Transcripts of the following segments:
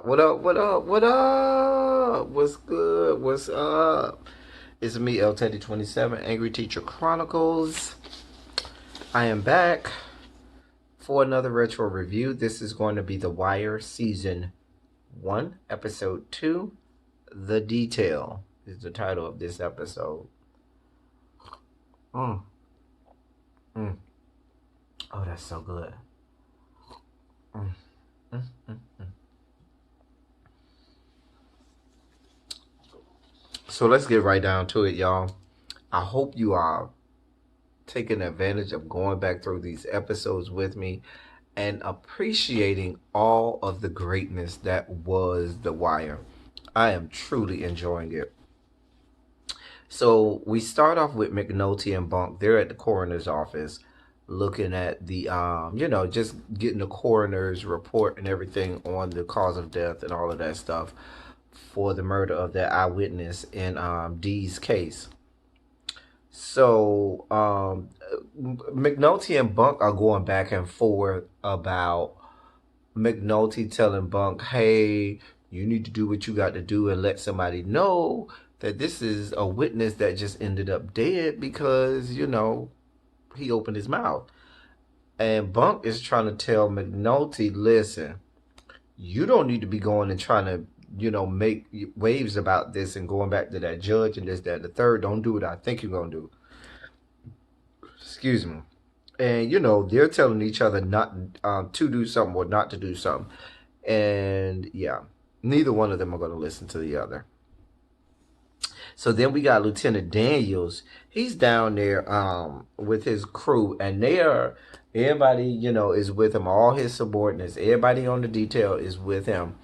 up? What up? What up? What up? What's good? What's up? It's me, L Teddy 27, Angry Teacher Chronicles. I am back for another retro review. This is going to be The Wire Season 1, Episode 2. The Detail is the title of this episode. Mm. Mm. Oh, that's so good. Mm. Mm. Mm. Mm. So let's get right down to it, y'all. I hope you are taking advantage of going back through these episodes with me and appreciating all of the greatness that was The Wire. I am truly enjoying it. So we start off with McNulty and Bunk. They're at the coroner's office looking at the, just getting the coroner's report and everything on the cause of death and all of that stuff for the murder of that eyewitness in Dee's case. So McNulty and Bunk are going back and forth about McNulty telling Bunk, hey, you need to do what you got to do and let somebody know that this is a witness that just ended up dead because, he opened his mouth. And Bunk is trying to tell McNulty, listen, you don't need to be going and trying to make waves about this and going back to that judge and this, that, and the third. Don't do what I think you're going to do. Excuse me. And, they're telling each other not to do something or not to do something. And, yeah, neither one of them are going to listen to the other. So then we got Lieutenant Daniels. He's down there with his crew, and everybody, is with him. All his subordinates, everybody on the detail is with him.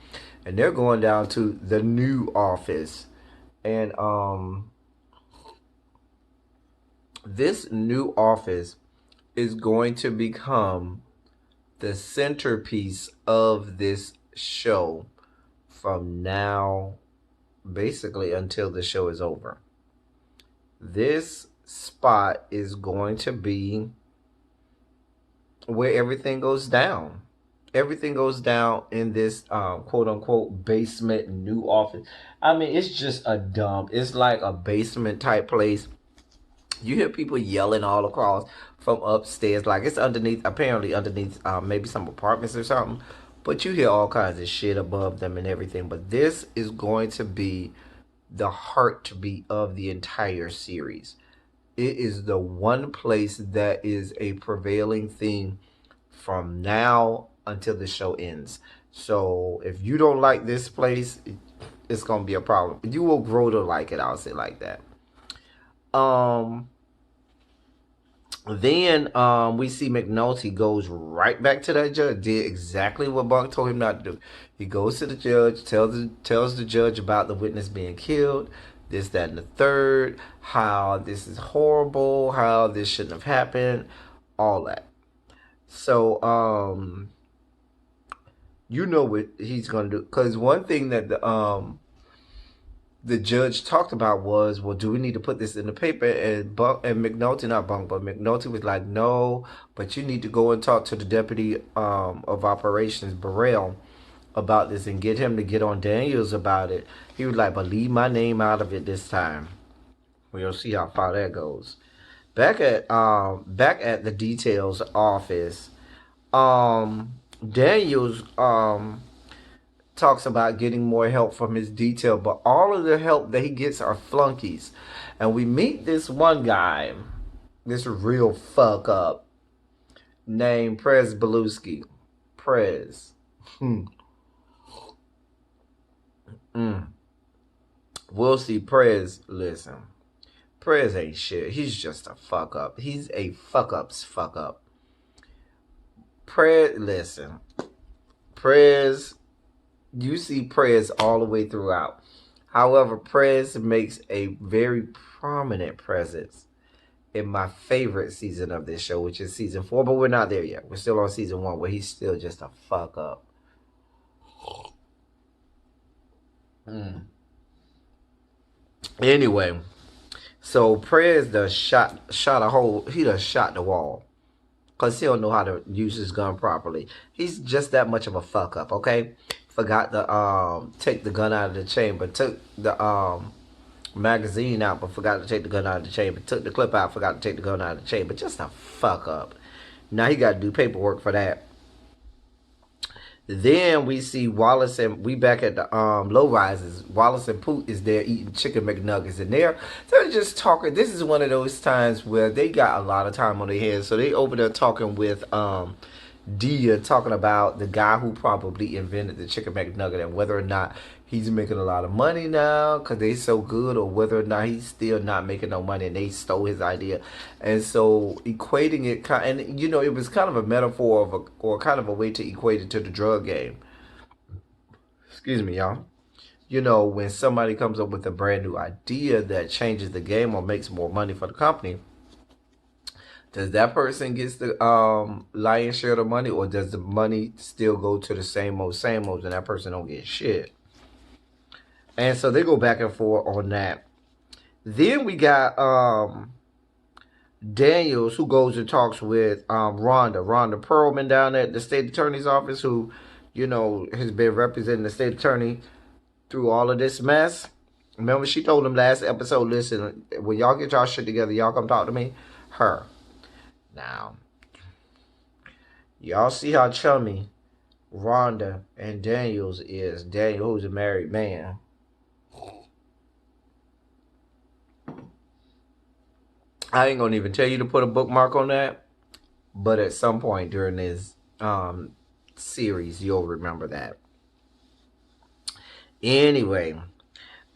And they're going down to the new office. And this new office is going to become the centerpiece of this show from now, basically until the show is over. This spot is going to be where everything goes down. Everything goes down in this quote unquote basement new office. I mean, it's just a dump. It's like a basement type place. You hear people yelling all across from upstairs, like it's apparently underneath maybe some apartments or something. But you hear all kinds of shit above them and everything. But this is going to be the heartbeat of the entire series. It is the one place that is a prevailing theme from now until the show ends. So if you don't like this place, it's gonna be a problem. You will grow to like it. I'll say like that. Then we see McNulty goes right back to that judge. Did exactly what Bunk told him not to do. He goes to the judge, tells the judge about the witness being killed, this, that, and the third, how this is horrible, how this shouldn't have happened, all that. So you know what he's gonna do. Because one thing that the judge talked about was, well, do we need to put this in the paper? And McNulty, not Bunk, but McNulty was like, no, but you need to go and talk to the deputy of operations, Burrell, about this and get him to get on Daniels about it. He was like, but leave my name out of it this time. We'll see how far that goes. Back at the details office, Daniels talks about getting more help from his detail, but all of the help that he gets are flunkies. And we meet this one guy, this real fuck up, named Prez Belusky. Prez. We'll see. Prez, listen. Prez ain't shit. He's just a fuck up. He's a fuck up's fuck up. Prez, listen. Prez, you see Prez all the way throughout. However, Prez makes a very prominent presence in my favorite season of this show, which is season 4, but we're not there yet. We're still on season 1, where he's still just a fuck up. Anyway, so Prez done shot a hole. He done shot the wall. Because he don't know how to use his gun properly. He's just that much of a fuck up, okay? forgot to take the gun out of the chamber, took the magazine out but forgot to take the gun out of the chamber, took the clip out, forgot to take the gun out of the chamber. Just a fuck up. Now he got to do paperwork for that. Then we see Wallace and we back at the low rises. Wallace and Poot is there eating chicken McNuggets, and they're just talking. This is one of those times where they got a lot of time on their hands, so they over there talking with Dia, talking about the guy who probably invented the chicken McNugget and whether or not he's making a lot of money now because they so good, or whether or not he's still not making no money and they stole his idea. And so equating it, and you know, it was kind of a metaphor of or kind of a way to equate it to the drug game. Excuse me, y'all. You know, when somebody comes up with a brand new idea that changes the game or makes more money for the company, does that person gets the lion's share of the money, or does the money still go to the same old, and that person don't get shit? And so they go back and forth on that. Then we got Daniels, who goes and talks with Rhonda Perlman down at the state attorney's office, who, you know, has been representing the state attorney through all of this mess. Remember, she told him last episode, listen, when y'all get y'all shit together, y'all come talk to me. Her. Now, y'all see how chummy Rhonda and Daniels is. Daniel, who's a married man. I ain't gonna even tell you to put a bookmark on that, but at some point during this series, you'll remember that. Anyway,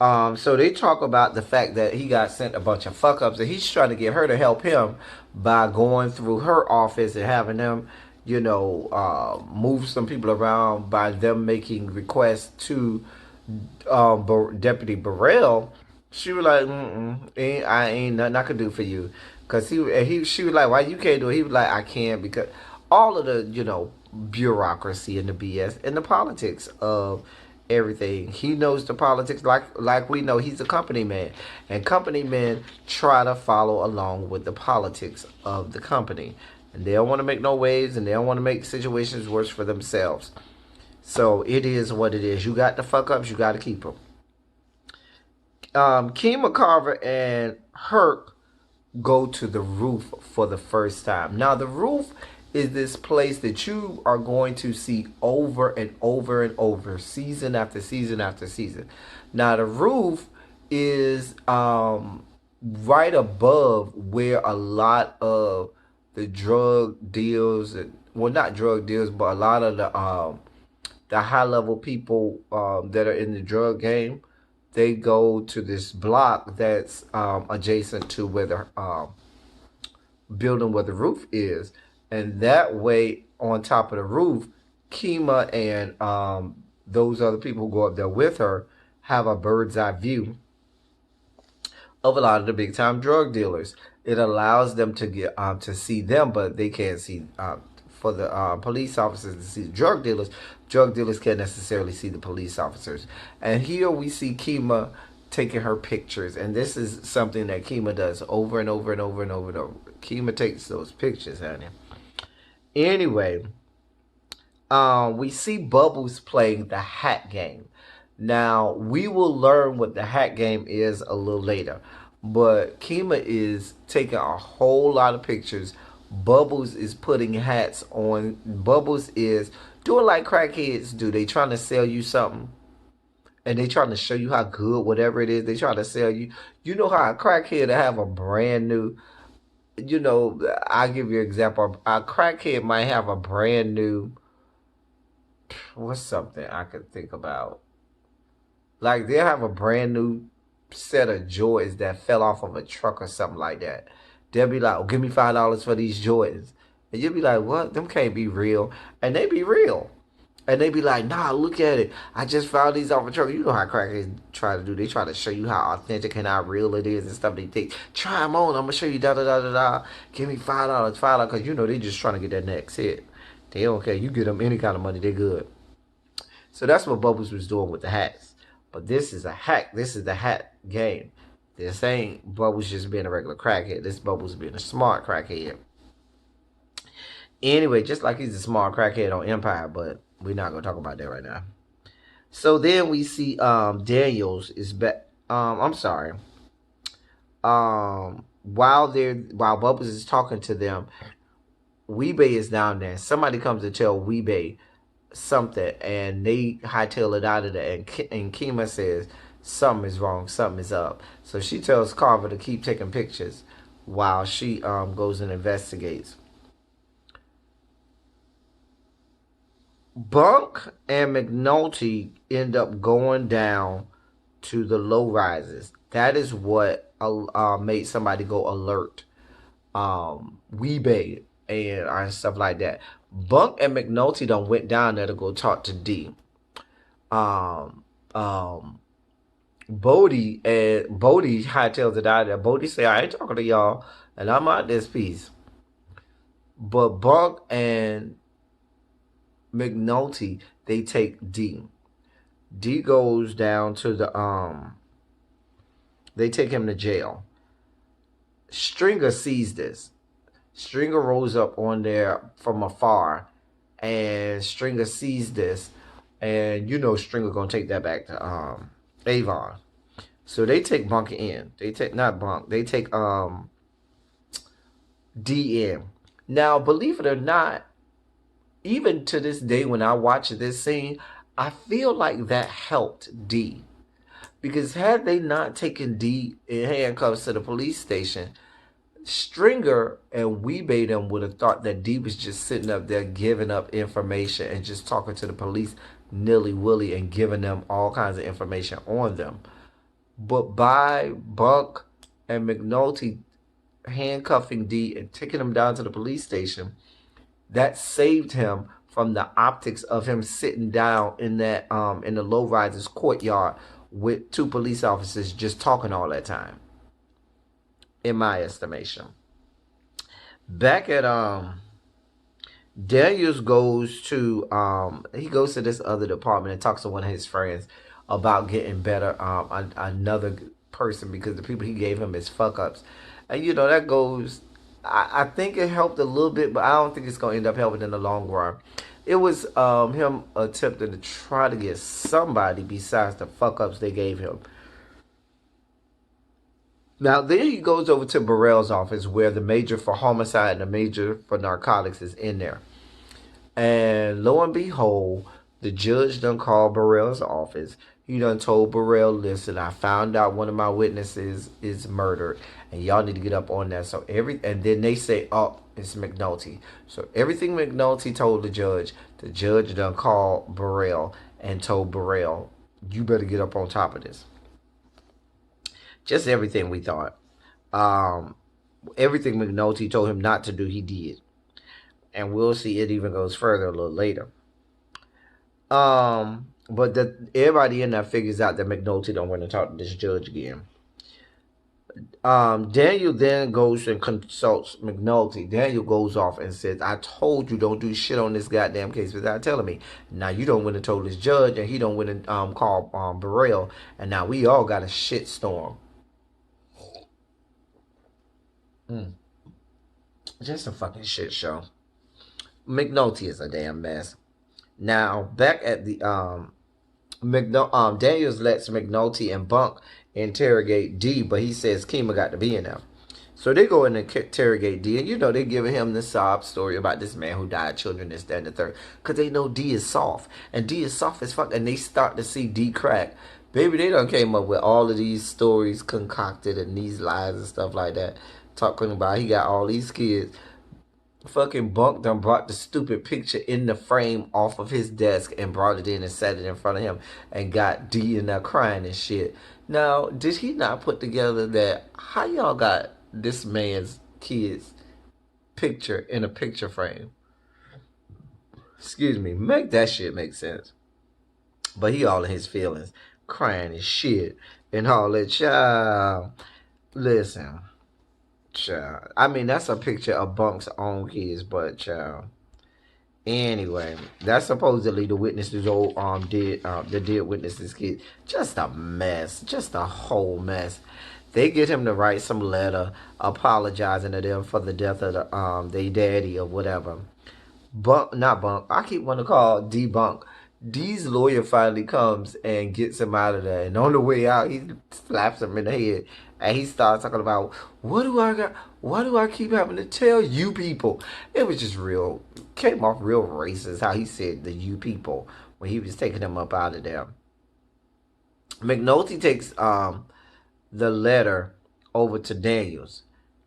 so they talk about the fact that he got sent a bunch of fuck ups, and he's trying to get her to help him by going through her office and having them, you know, move some people around by them making requests to Deputy Burrell. She was like, I ain't nothing I could do for you. Cause she was like, why you can't do it? He was like, I can't because all of the, you know, bureaucracy and the BS and the politics of everything. He knows the politics like we know. He's a company man, and company men try to follow along with the politics of the company, and they don't want to make no waves, and they don't want to make situations worse for themselves. So it is what it is. You got the fuck ups, you got to keep them. Kima Carver and Herc go to the roof for the first time. Now, the roof is this place that you are going to see over and over and over, season after season after season. Now, the roof is right above where a lot of the drug deals, well, not drug deals, but a lot of the high-level people that are in the drug game, they go to this block that's adjacent to where the building where the roof is. And that way, on top of the roof, Kima and those other people who go up there with her have a bird's eye view of a lot of the big time drug dealers. It allows them to get to see them, but they can't see for the police officers to see the drug dealers. Drug dealers can't necessarily see the police officers. And here we see Kima taking her pictures, and this is something that Kima does over and over and over and over and over. Kima takes those pictures, honey. Anyway, we see Bubbles playing the hat game. Now, we will learn what the hat game is a little later. But Kima is taking a whole lot of pictures. Bubbles is putting hats on. Bubbles is doing like crackheads do. They trying to sell you something. And they trying to show you how good whatever it is they trying to sell you. You know how a crackhead to have a brand new, you know, I'll give you an example. A crackhead might have a brand new, what's something I could think about? Like they'll have a brand new set of Jordans that fell off of a truck or something like that. They'll be like, oh, give me $5 for these Jordans. And you'll be like, what? Them can't be real. And they be real. And they be like, nah, look at it. I just found these off a truck. You know how crackers try to do. They try to show you how authentic and how real it is and stuff. They think, try them on. I'm going to show you da-da-da-da-da. Give me $5. Because, you know, they just trying to get that next hit. They don't care. You get them any kind of money, they're good. So that's what Bubbles was doing with the hats. But this is a hack. This is the hat game. This ain't Bubbles just being a regular crackhead. This Bubbles being a smart crackhead. Anyway, just like he's a smart crackhead on Empire, but we're not going to talk about that right now. So then we see Daniels is back. I'm sorry. While Bubbles is talking to them, Weebay is down there. Somebody comes to tell Weebay something, and they hightail it out of there. And Kima says something is wrong, something is up. So she tells Carver to keep taking pictures while she goes and investigates. Bunk and McNulty end up going down to the low rises. That is what made somebody go alert. Weebay and stuff like that. Bunk and McNulty done went down there to go talk to D. Bodie hightails it out of there. Bodie say, I ain't talking to y'all, and I'm out this piece. But Bunk and McNulty, they take D. D goes down to the they take him to jail. Stringer sees this. Stringer rolls up on there from afar, and Stringer sees this, and you know Stringer gonna take that back to Avon. So they take Bunk in. They take not Bunk. They take D in. Now, believe it or not, even to this day when I watch this scene, I feel like that helped D. Because had they not taken D in handcuffs to the police station, Stringer and Weebay them would have thought that D was just sitting up there giving up information and just talking to the police nilly-willy and giving them all kinds of information on them. But by Bunk and McNulty handcuffing D and taking him down to the police station, that saved him from the optics of him sitting down in that in the low rises courtyard with two police officers just talking all that time, in my estimation. Back at Daniels goes to this other department and talks to one of his friends about getting better another person because the people he gave him is fuck ups. And you know that goes I think it helped a little bit, but I don't think it's gonna end up helping in the long run. It was him attempting to try to get somebody besides the fuck ups they gave him. Now then he goes over to Burrell's office where the major for homicide and the major for narcotics is in there. And lo and behold, the judge done called Burrell's office. He done told Burrell, listen, I found out one of my witnesses is murdered, and y'all need to get up on that. And then they say, oh, it's McNulty. So everything McNulty told the judge done called Burrell and told Burrell, you better get up on top of this. Just everything we thought. Everything McNulty told him not to do, he did. And we'll see it even goes further a little later. But everybody in there figures out that McNulty don't want to talk to this judge again. Daniel then goes and consults McNulty. Daniel goes off and says, I told you don't do shit on this goddamn case without telling me. Now you don't want to tell this judge, and he don't want to call Burrell, and now we all got a shit storm. Just a fucking shit show. McNulty is a damn mess. Now back at the Daniels lets McNulty and Bunk interrogate D, but he says Kima got to be in there. So they go in and interrogate D, and you know they're giving him the sob story about this man who died, children, this, that, and the third, because they know D is soft, and D is soft as fuck, and they start to see D crack. Baby, they done came up with all of these stories concocted and these lies and stuff like that, talking about he got all these kids. Fucking Bunk done brought the stupid picture in the frame off of his desk and brought it in and set it in front of him and got D in there crying and shit. Now, did he not put together that how y'all got this man's kids picture in a picture frame? Excuse me, make that shit make sense. But he all in his feelings, crying and shit and all that. Child, listen. Child. I mean, that's a picture of Bunk's own kids, but child. Anyway, that's supposedly the witnesses the dead witnesses kid. Just a mess. Just a whole mess. They get him to write some letter apologizing to them for the death of their daddy or whatever. Not Bunk. I keep wanting to call D Bunk. D's lawyer finally comes and gets him out of there. And on the way out, he slaps him in the head. And he starts talking about, what do I got? Why do I keep having to tell you people? It was just real, came off real racist how he said the you people when he was taking them up out of there. McNulty takes the letter over to Daniels.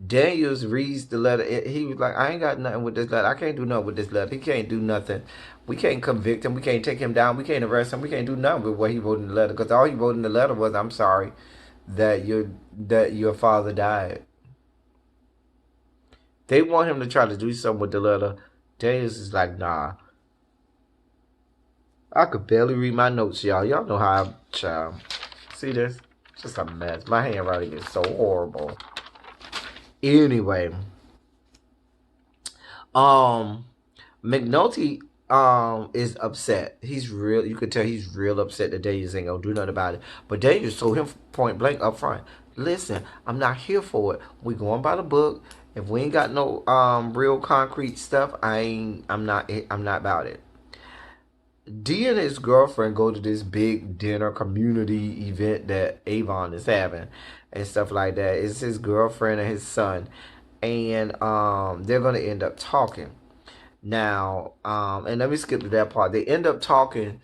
Daniels reads the letter. He was like, I ain't got nothing with this letter. I can't do nothing with this letter. He can't do nothing. We can't convict him. We can't take him down. We can't arrest him. We can't do nothing with what he wrote in the letter. Because all he wrote in the letter was, I'm sorry that your father died. They want him to try to do something with the letter. Daniels is like, nah. I could barely read my notes, y'all. Y'all know how I'm child. See this? It's just a mess. My handwriting is so horrible. Anyway, McNulty is upset. He's real. You could tell he's real upset that Daniels ain't gonna do nothing about it. But Daniels told him point blank up front, listen, I'm not here for it. We going by the book. If we ain't got no real concrete stuff, I'm not about it. D and his girlfriend go to this big dinner community event that Avon is having and stuff like that. It's his girlfriend and his son. And they're gonna end up talking. Now, and let me skip to that part. They end up talking,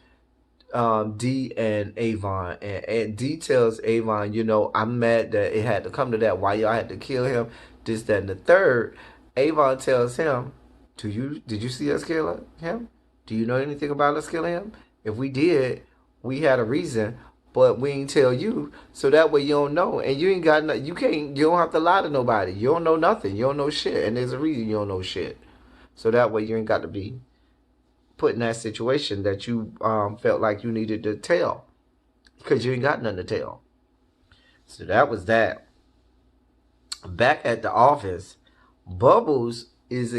D and Avon, and D tells Avon, you know, I'm mad that it had to come to that. Why y'all had to kill him? This, that, and the third. Avon tells him, did you see us kill him? Do you know anything about us killing him? If we did, we had a reason, but we ain't tell you, so that way you don't know, and you ain't got no, you don't have to lie to nobody. You don't know nothing. You don't know shit, and there's a reason you don't know shit. So that way you ain't got to be put in that situation that you felt like you needed to tell, because you ain't got nothing to tell. So that was that. Back at the office, Bubbles is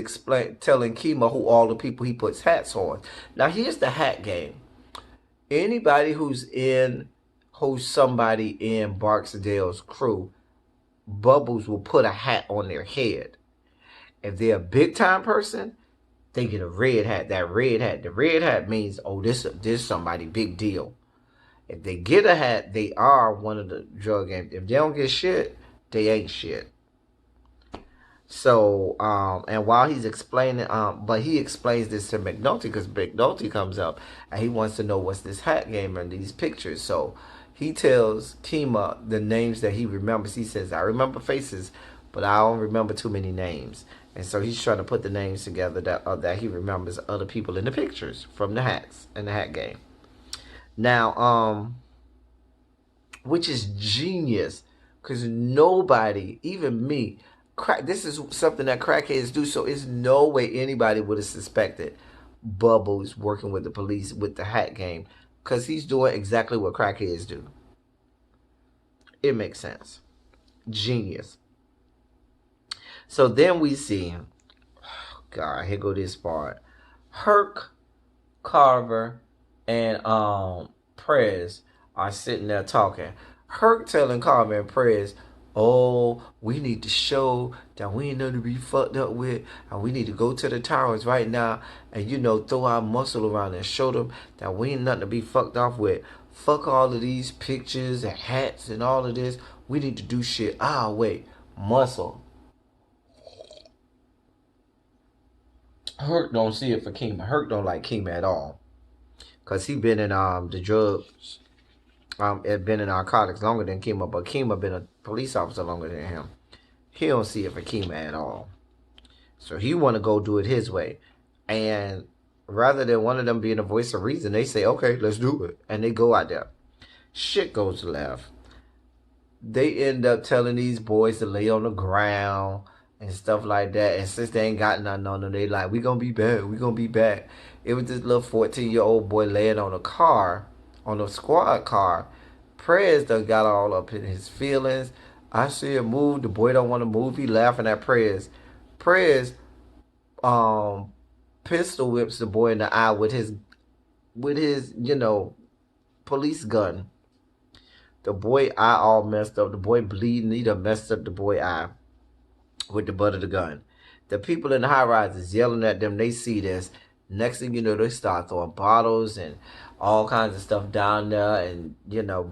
telling Kima who all the people he puts hats on. Now here's the hat game. Anybody who's somebody in Barksdale's crew, Bubbles will put a hat on their head. If they're a big time person, they get a red hat. The red hat means, oh, this somebody big deal. If they get a hat, they are one of the drug games. If they don't get shit, they ain't shit. So, and while he's explaining, but he explains this to McNulty because McNulty comes up and he wants to know what's this hat game and these pictures. So he tells Kima the names that he remembers. He says, I remember faces, but I don't remember too many names. And so he's trying to put the names together that he remembers other people in the pictures from the hats and the hat game. Now, which is genius because nobody, even me, this is something that crackheads do, so it's no way anybody would have suspected Bubbles working with the police with the hat game, because he's doing exactly what crackheads do. It makes sense. Genius. So then we see, oh God, here go this part. Herc, Carver, and Prez are sitting there talking. Herc telling Carver and Prez, oh, we need to show that we ain't nothing to be fucked up with, and we need to go to the towers right now and, you know, throw our muscle around and show them that we ain't nothing to be fucked off with. Fuck all of these pictures and hats and all of this. We need to do shit our way. Muscle. Herc don't see it for Kima. Herc don't like Kima at all, because he been in the drugs, been in narcotics longer than Kima, but Kima been a police officer longer than him. He don't see it for Kima at all. So he want to go do it his way. And rather than one of them being a voice of reason, they say, okay, let's do it. And they go out there. Shit goes left. They end up telling these boys to lay on the ground and stuff like that. And since they ain't got nothing on them, they like, we gonna be back. We gonna be back. It was this little 14-year-old boy laying on a car, on a squad car. Prez done got all up in his feelings. I see him move. The boy don't want to move. He laughing at Prez. Prez pistol whips the boy in the eye with his you know, police gun. The boy eye all messed up. The boy bleeding. He done messed up the boy eye with the butt of the gun. The people in the high rise is yelling at them. They see this. Next thing you know, they start throwing bottles and all kinds of stuff down there, and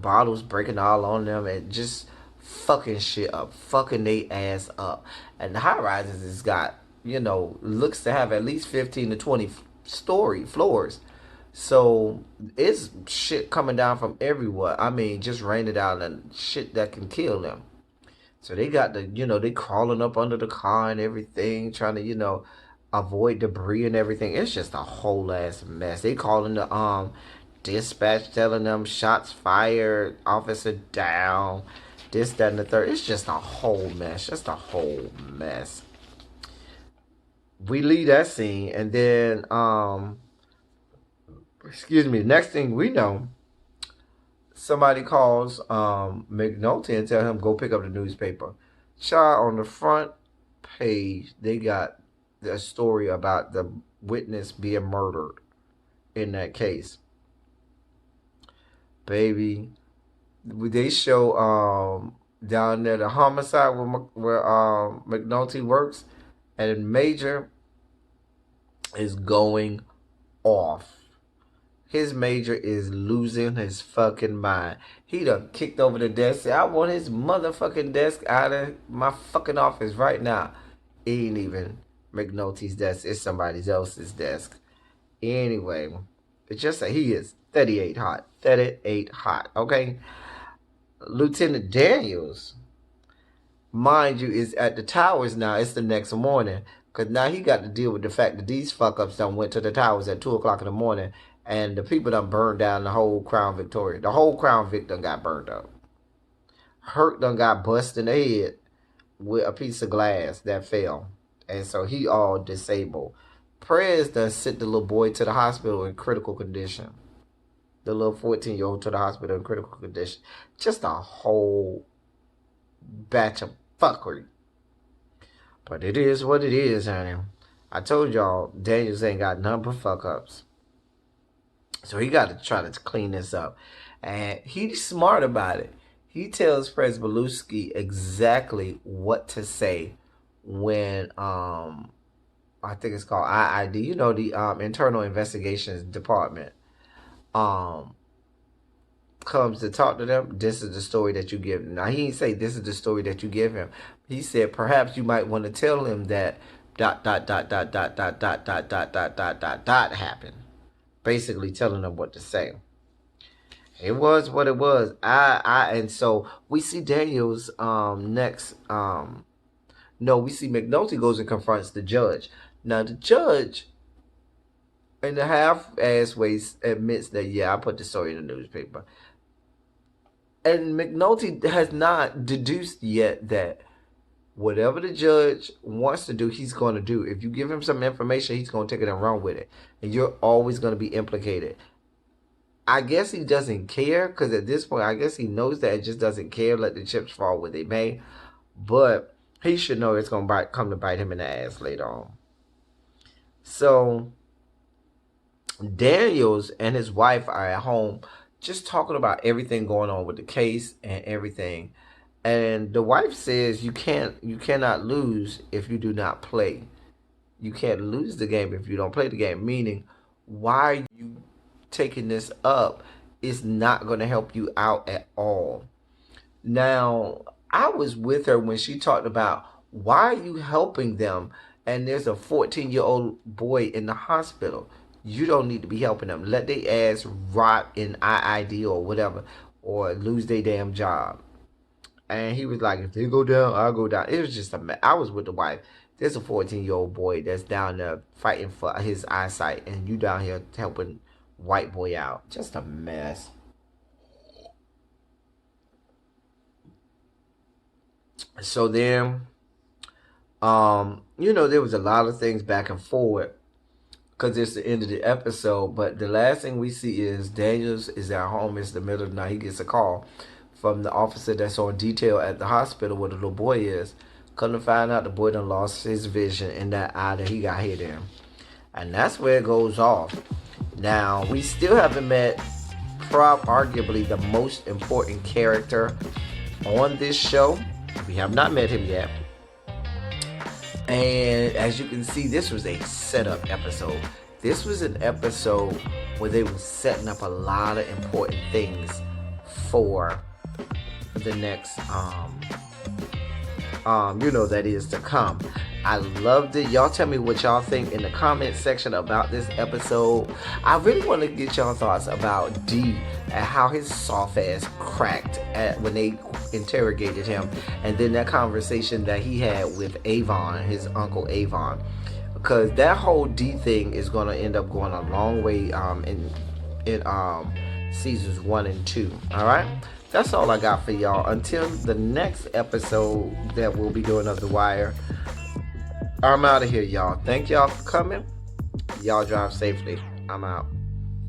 bottles breaking all on them, and just fucking shit up, fucking they ass up. And the high rises has got, looks to have at least 15 to 20 story floors. So it's shit coming down from everywhere. I mean, just raining down and shit that can kill them. So they got they crawling up under the car and everything, trying to, avoid debris and everything. It's just a whole ass mess. They calling the dispatch, telling them shots fired, officer down, this, that, and the third. It's just a whole mess. Just a whole mess. We leave that scene, and then excuse me, next thing we know, somebody calls McNulty and tell him go pick up the newspaper. Child, on the front page, they got a story about the witness being murdered in that case. Baby, they show down there the homicide where McNulty works, and Major is going off. His Major is losing his fucking mind. He done kicked over the desk. Said, I want his motherfucking desk out of my fucking office right now. It ain't even McNulty's desk. It's somebody else's desk. Anyway, it's just that he is 38 hot. 38 hot, okay? Lieutenant Daniels, mind you, is at the towers now. It's the next morning. Because now he got to deal with the fact that these fuck-ups done went to the towers at 2 o'clock in the morning. And the people done burned down the whole Crown Victoria. The whole Crown Vic done got burned up. Hurt done got busted in the head with a piece of glass that fell. And so he all disabled. Prez done sent the little boy to the hospital in critical condition. The little 14-year-old to the hospital in critical condition. Just a whole batch of fuckery. But it is what it is, honey. I told y'all, Daniels ain't got none but fuck-ups. So he got to try to clean this up. And he's smart about it. He tells Prez Belusky exactly what to say when, I think it's called IID, the Internal Investigations Department, comes to talk to them. This is the story that you give him. Now, he didn't say this is the story that you give him. He said perhaps you might want to tell him that ... happened. Basically telling them what to say. It was what it was. And so we see Daniels next. No, we see McNulty goes and confronts the judge. Now the judge, in the half-ass way, admits that I put the story in the newspaper. And McNulty has not deduced yet that whatever the judge wants to do, he's going to do. If you give him some information, he's going to take it and run with it. And you're always going to be implicated. I guess he doesn't care, because at this point, I guess he knows that it just doesn't care. Let the chips fall where they may. But he should know it's going to come to bite him in the ass later on. So Daniels and his wife are at home just talking about everything going on with the case and everything. And the wife says you cannot lose if you do not play. You can't lose the game if you don't play the game. Meaning, why are you taking this up? It's not going to help you out at all. Now, I was with her when she talked about why are you helping them? And there's a 14-year-old boy in the hospital. You don't need to be helping them. Let their ass rot in IID or whatever, or lose their damn job. And he was like, if they go down, I'll go down. It was just a mess. I was with the wife. There's a 14-year-old boy that's down there fighting for his eyesight, and you down here helping white boy out. Just a mess. So then, there was a lot of things back and forward because it's the end of the episode. But the last thing we see is Daniels is at home. It's the middle of the night. He gets a call from the officer that's on detail at the hospital where the little boy is. Come to find out the boy done lost his vision in that eye that he got hit in. And that's where it goes off. Now, we still haven't met arguably the most important character on this show. We have not met him yet. And as you can see, this was a setup episode. this was an episode where they were setting up a lot of important things for the next that is to come. I loved it. Y'all tell me what y'all think in the comment section about this episode. I really want to get y'all thoughts about D and how his soft ass cracked when they interrogated him, and then that conversation that he had with Avon, his uncle Avon, because that whole D thing is going to end up going a long way in seasons 1 and 2. All right. That's all I got for y'all. Until the next episode that we'll be doing of The Wire, I'm out of here, y'all. Thank y'all for coming. Y'all drive safely. I'm out.